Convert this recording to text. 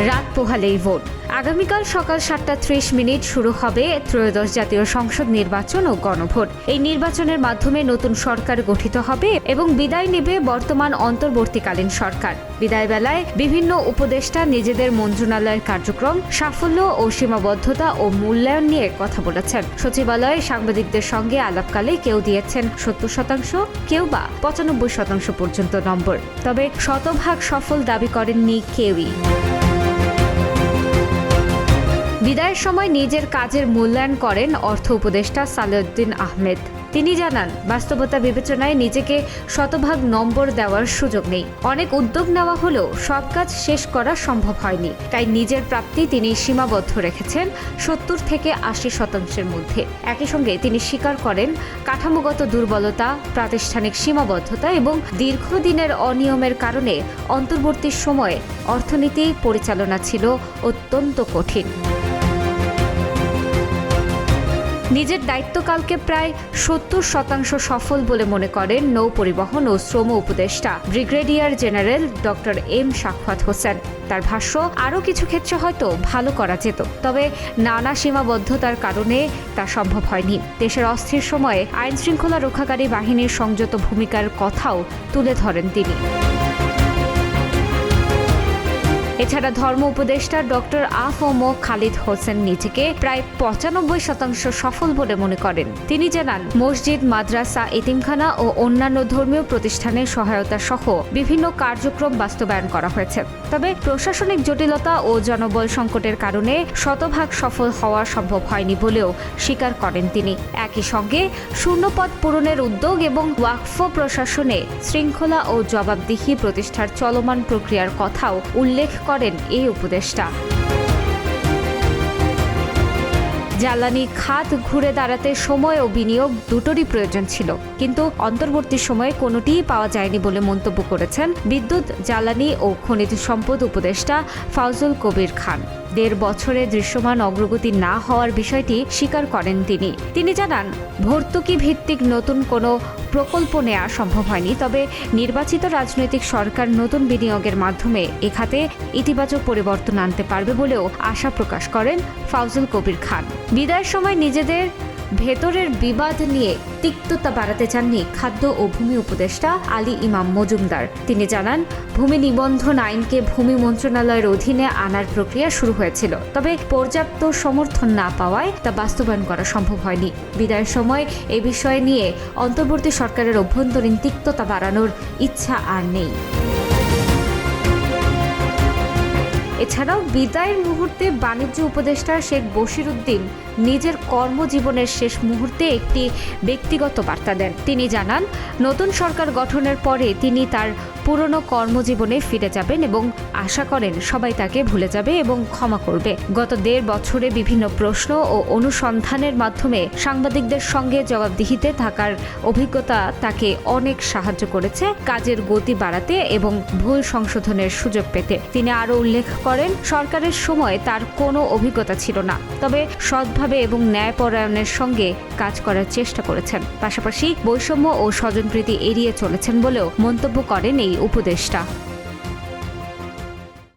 রাত পোহালেই ভোট। আগামীকাল সকাল 7:30 শুরু হবে ত্রয়োদশ জাতীয় সংসদ নির্বাচন ও গণভোট। এই নির্বাচনের মাধ্যমে নতুন সরকার গঠিত হবে এবং বিদায় নেবে বর্তমান অন্তর্বর্তীকালীন সরকার। বিদায় বেলায় বিভিন্ন উপদেষ্টা নিজেদের মন্ত্রণালয়ের কার্যক্রম, সাফল্য ও সীমাবদ্ধতা ও মূল্যায়ন নিয়ে কথা বলেছেন। সচিবালয়ে সাংবাদিকদের সঙ্গে আলাপকালে কেউ দিয়েছেন 70%, কেউ বা 95% পর্যন্ত নম্বর। তবে শতভাগ সফল দাবি করেননি কেউই। বিদায়ের সময় নিজের কাজের মূল্যায়ন করেন অর্থ উপদেষ্টা সালেউদ্দিন আহমেদ। তিনি জানান, বাস্তবতা বিবেচনায় নিজেকে শতভাগ নম্বর দেওয়ার সুযোগ নেই। অনেক উদ্যোগ নেওয়া হলেও সব কাজ শেষ করা সম্ভব হয়নি। তাই নিজের প্রাপ্তি তিনি সীমাবদ্ধ রেখেছেন 70 থেকে 80% মধ্যে। একই সঙ্গে তিনি স্বীকার করেন, কাঠামোগত দুর্বলতা, প্রাতিষ্ঠানিক সীমাবদ্ধতা এবং দীর্ঘদিনের অনিয়মের কারণে অন্তর্বর্তী সময়ে অর্থনীতি পরিচালনা ছিল অত্যন্ত কঠিন। নিজের দায়িত্বকালকে প্রায় 70% সফল বলে মনে করেন নৌ পরিবহন ও শ্রম উপদেষ্টা brigadier general doctor M Sakhawat Hossain. তার ভাষ্য, আরও কিছু ক্ষেত্রে হয়তো ভালো করা যেত, তবে নানা সীমাবদ্ধতার কারণে তা সম্ভব হয়নি। দেশের অস্থির সময়ে আইন শৃঙ্খলা রক্ষাকারী বাহিনীর সংযত ভূমিকার কথাও তুলে ধরেন তিনি। এছাড়া ধর্ম উপদেষ্টা ডক্টর আ.ফ.ম. খালিদ হোসেন নিজেকে প্রায় 95% সফল বলে মনে করেন। তিনি জানান, মসজিদ, মাদ্রাসা, এতিমখানা ও অন্যান্য ধর্মীয় প্রতিষ্ঠানের সহায়তা সহ বিভিন্ন কার্যক্রম বাস্তবায়ন করা হয়েছে। তবে প্রশাসনিক জটিলতা ও জনবল সংকটের কারণে শতভাগ সফল হওয়া সম্ভব হয়নি বলেও স্বীকার করেন তিনি। একই সঙ্গে শূন্যপদ পূরণের উদ্যোগ এবং ওয়াকফ প্রশাসনে শৃঙ্খলা ও জবাবদিহি প্রতিষ্ঠার চলমান প্রক্রিয়ার কথাও উল্লেখ করেন এই উপদেষ্টা। জ্বালানি খাত ঘুরে দাঁড়াতে সময় ও বিনিয়োগ দুটোরই প্রয়োজন ছিল, কিন্তু অন্তর্বর্তী সময়ে কোনোটিই পাওয়া যায়নি বলে মন্তব্য করেছেন বিদ্যুৎ, জ্বালানি ও খনিজ সম্পদ উপদেষ্টা ফাউজুল কবির খান। 1.5 বছরে দৃশ্যমান অগ্রগতি না হওয়ার বিষয়টি স্বীকার করেন তিনি। তিনি জানান, ভর্তুকি ভিত্তিক নতুন কোনো প্রকল্প নেওয়া সম্ভব হয়নি, তবে নির্বাচিত রাজনৈতিক সরকার নতুন বিনিয়োগের মাধ্যমে এ খাতে ইতিবাচক পরিবর্তন আনতে পারবে বলেও আশা প্রকাশ করেন ফাউজুল কবির খান। বিদায়ের সময় নিজেদের ভেতরের বিবাদ নিয়ে তিক্ততা বাড়াতে চাননি খাদ্য ও ভূমি উপদেষ্টা আলী ইমাম মজুমদার। তিনি জানান, ভূমি নিবন্ধন আইনকে ভূমি মন্ত্রণালয়ের অধীনে আনার প্রক্রিয়া শুরু হয়েছিল, তবে পর্যাপ্ত সমর্থন না পাওয়ায় তা বাস্তবায়ন করা সম্ভব হয়নি। বিদায়ের সময় এ বিষয় নিয়ে অন্তর্বর্তী সরকারের অভ্যন্তরীণ তিক্ততা বাড়ানোর ইচ্ছা আর নেই। এছাড়াও বিদায়ের মুহূর্তে বাণিজ্য উপদেষ্টা শেখ বশির উদ্দিন নিজের কর্মজীবনের শেষ মুহূর্তে একটি ব্যক্তিগত বার্তা দেন। তিনি জানান, নতুন সরকার গঠনের পরে তিনি তার পুরনো কর্মজীবনে ফিরে যাবেন এবং আশা করেন সবাই তাকে ভুলে যাবে এবং ক্ষমা করবে। গত 1.5 বছরে বিভিন্ন প্রশ্ন ও অনুসন্ধানের মাধ্যমে সাংবাদিকদের সঙ্গে জবাবদিহিতে থাকার অভিজ্ঞতা তাকে অনেক সাহায্য করেছে কাজের গতি বাড়াতে এবং ভুল সংশোধনের সুযোগ পেতে। তিনি আরও উল্লেখ করেন, সরকারের সময় তার কোনো অভিজ্ঞতা ছিল না, তবে সৎভাবে এবং ন্যায়পরায়ণের সঙ্গে কাজ করার চেষ্টা করেছেন। পাশাপাশি বৈষম্য ও স্বজনপ্রীতি এড়িয়ে চলেছেন বলেও মন্তব্য করেন এই উপদেষ্টা।